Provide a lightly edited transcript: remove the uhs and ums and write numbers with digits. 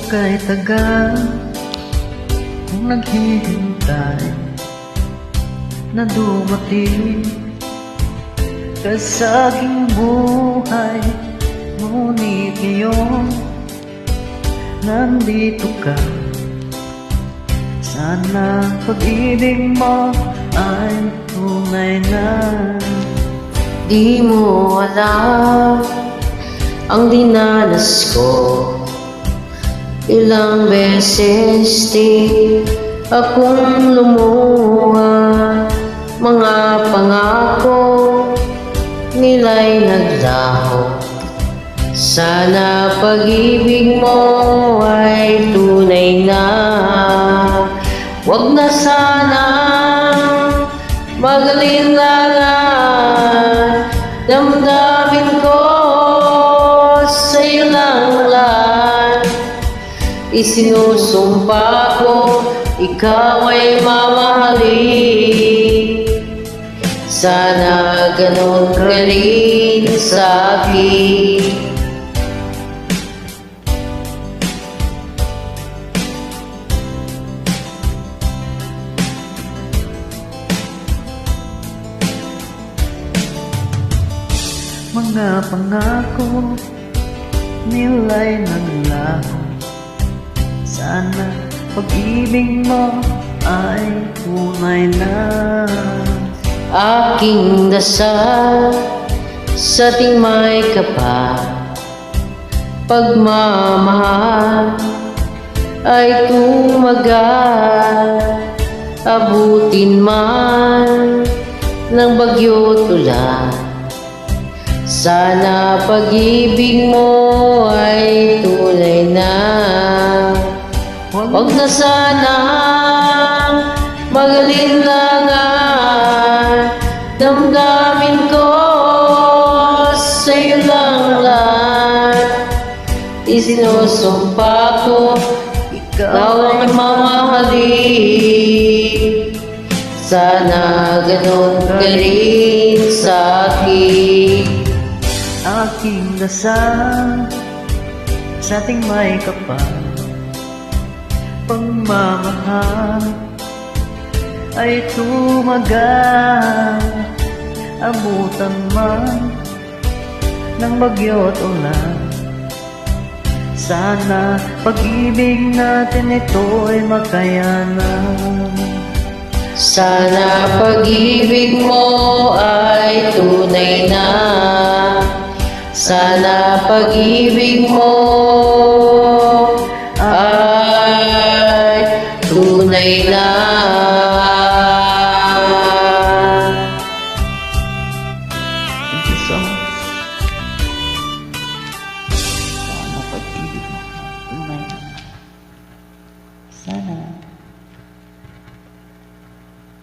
kay tagal kung naghihintay na dumating ka sa aking buhay. Ngunit ngayon nandito ka. Sana pag-ibig mo ay tunay na. Di mo alam ang dinanas ko. Ilang beses di akong lumuha. Mga pangako nila'y naglaho. Sana pag-ibig mo ay tunay na. Wag na sana mag-alinlangan. Damdamin ko sa'yo lang lahat. Isinusumpa ko, ikaw ay mamahalin. Sana ganon ka rin sa'kin. Mga pangako nila'y naglaho. Sana pag-ibig mo ay tunay na. Aking dasal sa ating may kapal, pagmamahal ay tumagal. Abutin man ng bagyo tulan, sana pag-ibig mo ay tunay na. Wag na sana mag-alinlangan. Damdamin ko sa'yo lang lahat. Isinusumpa ko, ikaw ang mamahalin. Sana ganon ka rin sa'kin. Aking dasal sa ating may kapal, pagmamahal ay tumagal. Abutan man ng bagyo't ulan, sana pag-ibig natin ito ay makayanan. Sana pag-ibig mo ay tunay na. Sana pag-ibig mo